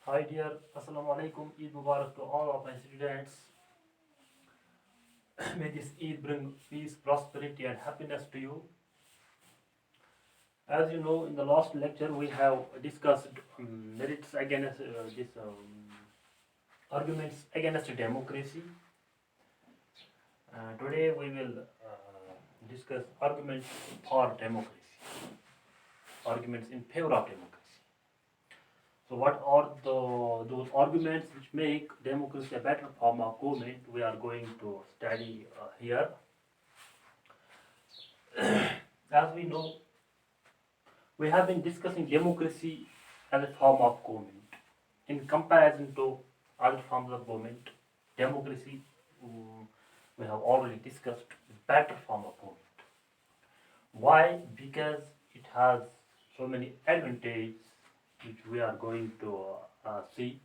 Hi dear, Assalamu alaikum, Eid Mubarak to all of my students. May this Eid bring peace, prosperity and happiness to you. As you know, in the last lecture we have discussed merits against this arguments against democracy. Today we will discuss arguments for democracy, arguments in favor of democracy. So what are those arguments which make democracy a better form of government? We are going to study here. As we know, we have been discussing democracy as a form of government. In comparison to other forms of government, democracy, we have already discussed, is better form of government. Why? Because it has so many advantages which we are going to see,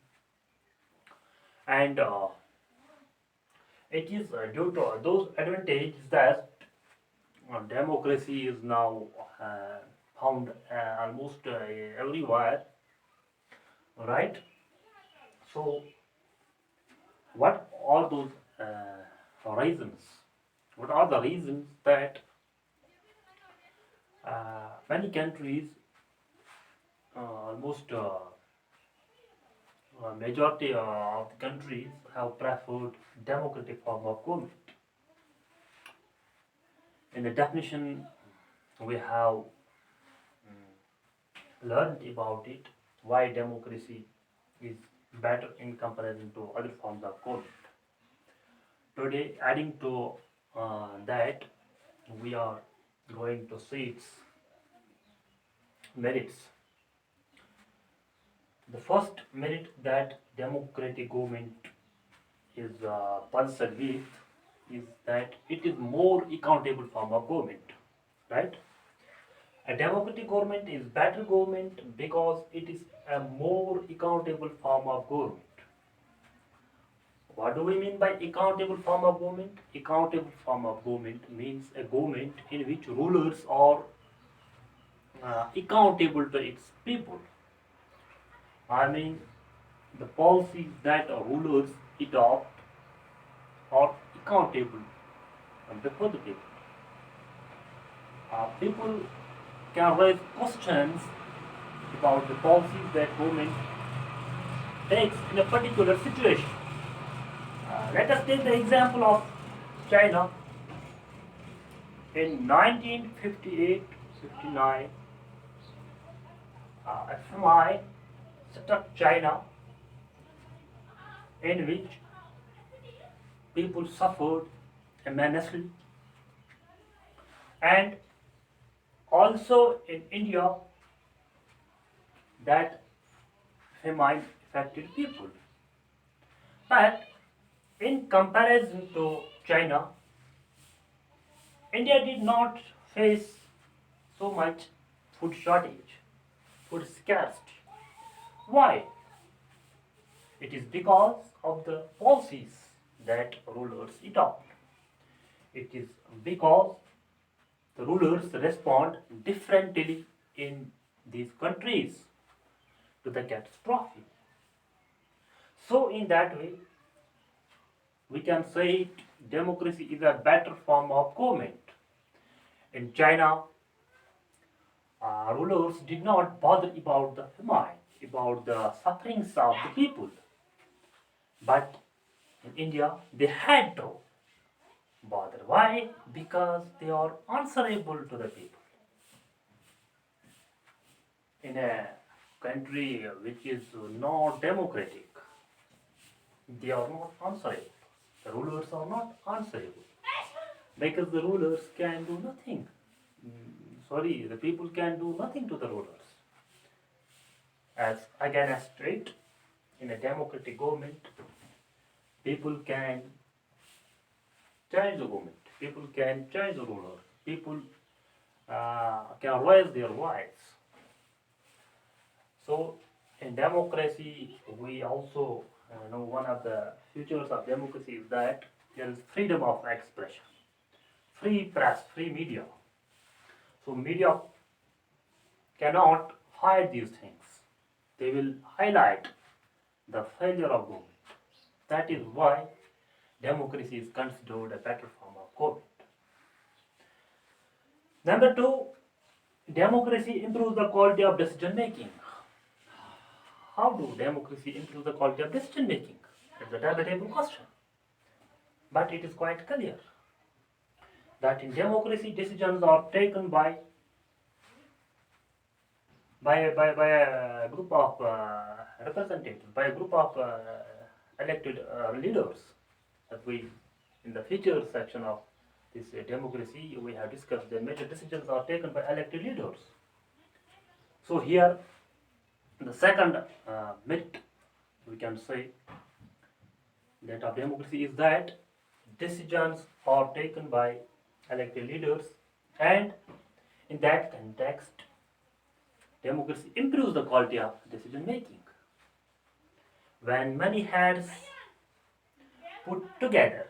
and it is due to those advantages that democracy is now found almost everywhere, right? So, what are those reasons? What are the reasons that many countries, almost majority of the countries, have preferred democratic form of government? In the definition, we have learned about it, why democracy is better in comparison to other forms of government. Today, adding to that, we are going to see its merits. The first merit that democratic government is pulsed with is that it is more accountable form of government, right? A democratic government is better government because it is a more accountable form of government. What do we mean by accountable form of government? Accountable form of government means a government in which rulers are accountable to its people. I mean, the policies that rulers adopt are accountable before the people. People can raise questions about the policies that government takes in a particular situation. Let us take the example of China. In 1958-59, FMI struck China, in which people suffered immensely, and also in India, that famine affected people. But in comparison to China, India did not face so much food shortage, food scarcity. Why? It is because of the policies that rulers adopt. It is because the rulers respond differently in these countries to the catastrophe. So, in that way, we can say democracy is a better form of government. In China, rulers did not bother about the famine, about the sufferings of the people. But in India, they had to bother. Why? Because they are answerable to the people. In a country which is not democratic, they are not answerable. The rulers are not answerable because the rulers can do nothing. Sorry, the people can do nothing to the rulers. As again, as straight in a democratic government, people can change the government. People can change the ruler. People can raise their voice. So, in democracy, we also know one of the features of democracy is that there is freedom of expression, free press, free media. So, media cannot hide these things. They will highlight the failure of government. That is why democracy is considered a better form of government. Number two, democracy improves the quality of decision making. How do democracy improve the quality of decision making? It's a debatable question. But it is quite clear that in democracy decisions are taken by a group of representatives, by a group of elected leaders. As we, in the feature section of this democracy, we have discussed the major decisions are taken by elected leaders. So here, the second myth we can say that of democracy is that decisions are taken by elected leaders, and in that context, democracy improves the quality of decision making. When many heads put together,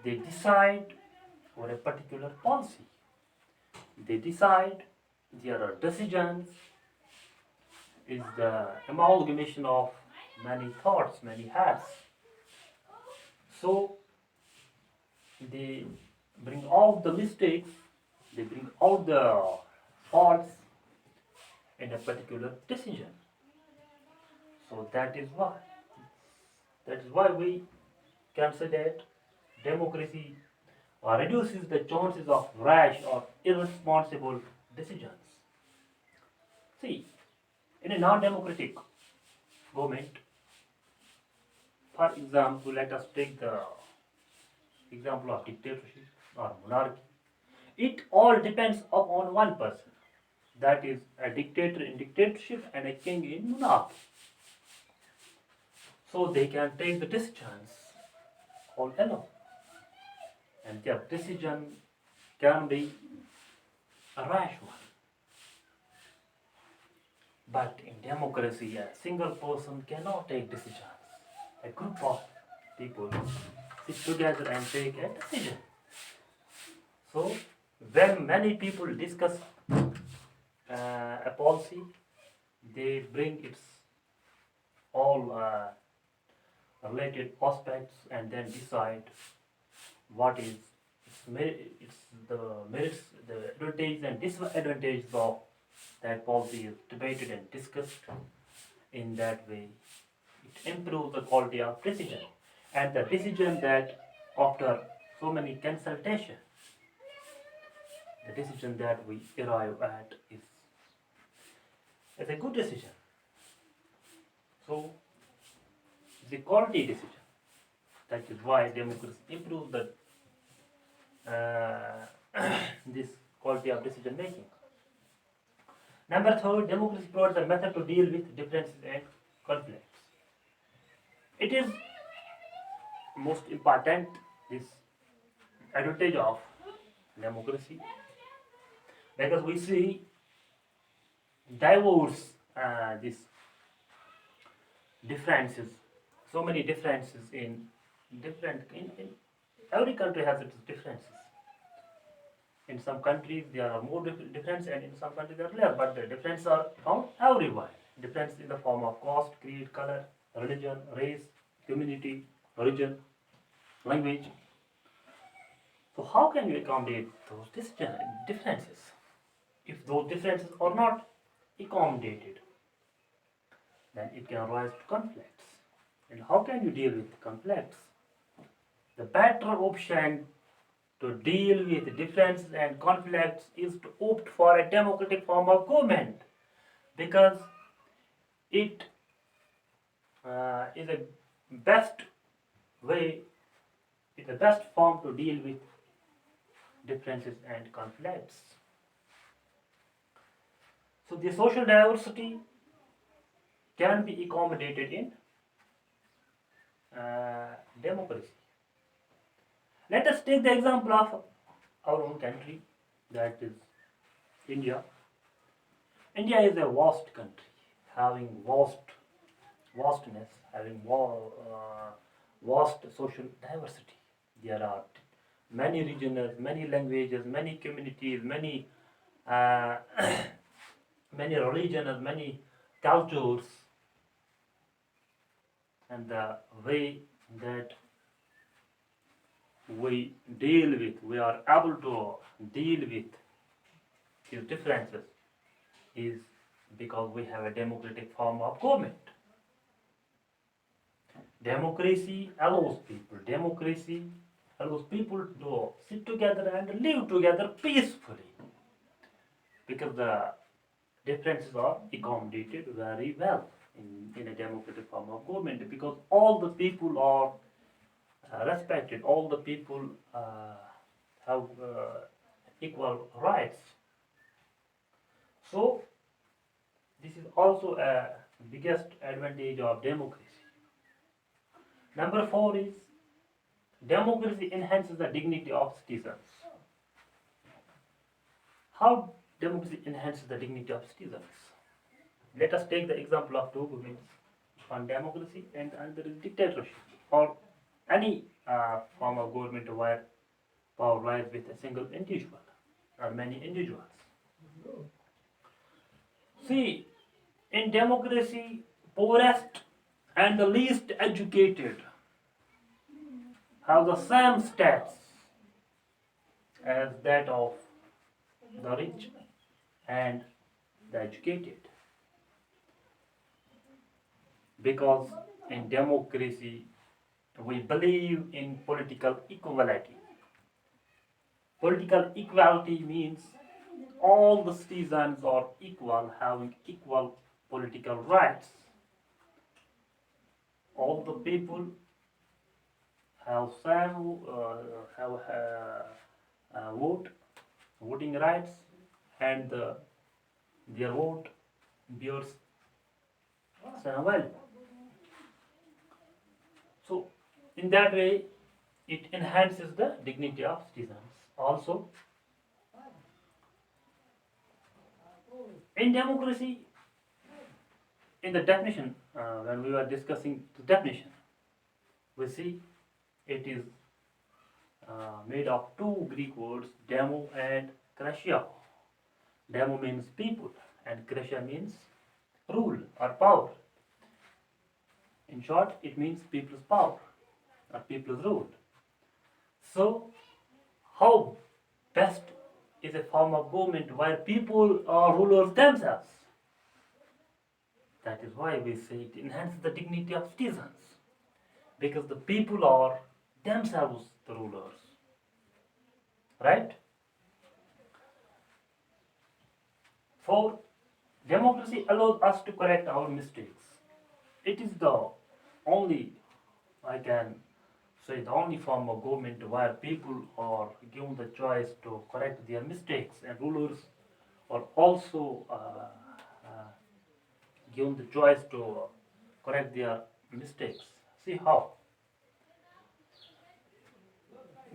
they decide for a particular policy. They decide their decisions is the amalgamation of many thoughts, many heads. So they bring out the mistakes, they bring out the faults in a particular decision. So that is why we can say that democracy reduces the chances of rash or irresponsible decisions. See, in a non-democratic government, for example, let us take the example of dictatorship or monarchy. It all depends upon one person. That is a dictator in dictatorship and a king in monarchy. So they can take the decisions all alone. And their decision can be a rash one. But in democracy, a single person cannot take decisions. A group of people sit together and take a decision. So, when many people discuss a policy, they bring its all related aspects and then decide what is it's the merits, the advantages and disadvantages of that policy is debated and discussed. In that way, it improves the quality of decision. And the decision that after so many consultation, the decision that we arrive at is a good decision. So it's a quality decision. That is why democracy improves the this quality of decision making. Number third, democracy provides a method to deal with differences and conflicts. It is most important this advantage of democracy because we see diverse these differences, so many differences in every country has its differences. In some countries there are more difference, and in some countries there are less, but the differences are found everywhere. Difference in the form of caste, creed, color, religion, race, community, origin, language. So how can you accommodate those differences? If those differences are not accommodated, then it can rise to conflicts. And how can you deal with conflicts? The better option to deal with differences and conflicts is to opt for a democratic form of government, because it is a best way, it's the best form to deal with differences and conflicts. So the social diversity can be accommodated in democracy. Let us take the example of our own country, that is India. India is a vast country, having vastness, having vast social diversity. There are many regions, many languages, many communities, many many religions, many cultures. and the way that we are able to deal with these differences is because we have a democratic form of government. Democracy allows people to sit together and live together peacefully because the differences are accommodated very well in a democratic form of government because all the people are respected, all the people have equal rights. So this is also a biggest advantage of democracy. Number four is democracy enhances the dignity of citizens. How democracy enhances the dignity of citizens? Let us take the example of two governments, one democracy and another is dictatorship, or any form of government where power lies with a single individual or many individuals. See, in democracy, poorest and the least educated have the same stats as that of the rich and the educated. Because in democracy, we believe in political equality. Political equality means all the citizens are equal, having equal political rights. All the people have same have voting rights, and their vote bears same value. So, in that way, it enhances the dignity of citizens. Also, in democracy, in the definition, when we were discussing the definition, we see it is made of two Greek words, demo and kratia. Demo means people, and kratia means rule or power. In short, it means people's power or people's rule. So, how best is a form of government where people are rulers themselves? That is why we say it enhances the dignity of citizens because the people are themselves the rulers, right? For democracy allows us to correct our mistakes. It is the only, I can say, the only form of government where people are given the choice to correct their mistakes, and rulers are also given the choice to correct their mistakes. See how?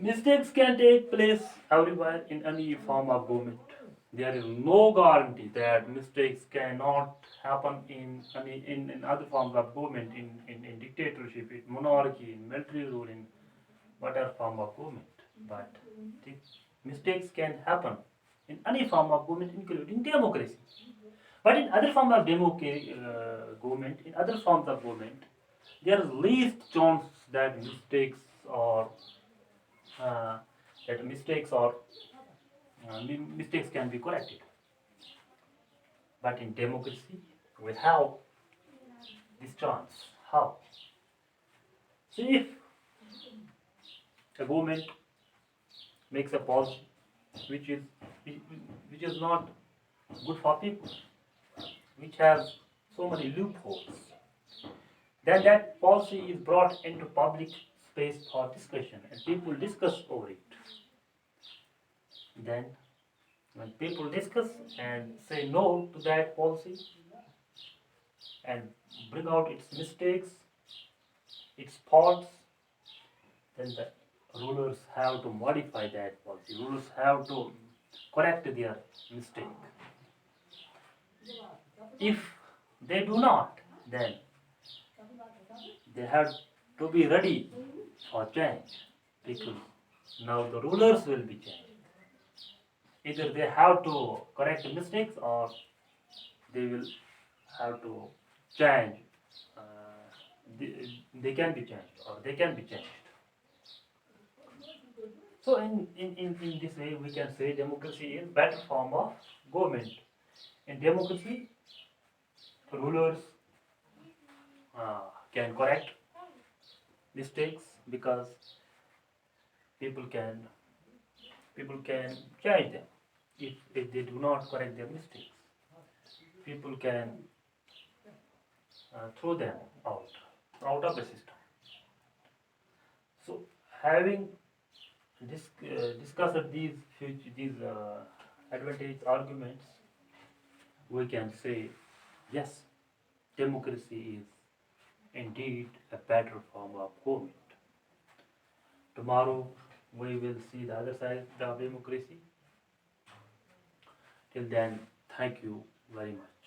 Mistakes can take place everywhere in any form of government. There is no guarantee that mistakes cannot happen in other forms of government, in dictatorship, in monarchy, in military rule, in whatever form of government. But mistakes can happen in any form of government, including democracy. But in other forms of government, in other forms of government, there is least chance that are uh, mistakes can be corrected. But in democracy, we have this chance. How? So if a government makes a policy which is which is not good for people, which has so many loopholes, then that policy is brought into public space for discussion and people discuss over it. Then when people discuss and say no to that policy and bring out its mistakes, its faults, then the rulers have to modify that policy. Rulers have to correct their mistake. If they do not, then they have to be ready for change because now the rulers will be changed. Either they have to correct the mistakes or they will have to change they can be changed or they can be changed. So in this way we can say democracy is better form of government. In democracy, rulers can correct mistakes because people can people can change them if they do not correct their mistakes. People can throw them out of the system. So having discussed these advantage arguments, we can say yes, democracy is indeed a better form of government. Tomorrow we will see the other side of democracy. Till then, thank you very much.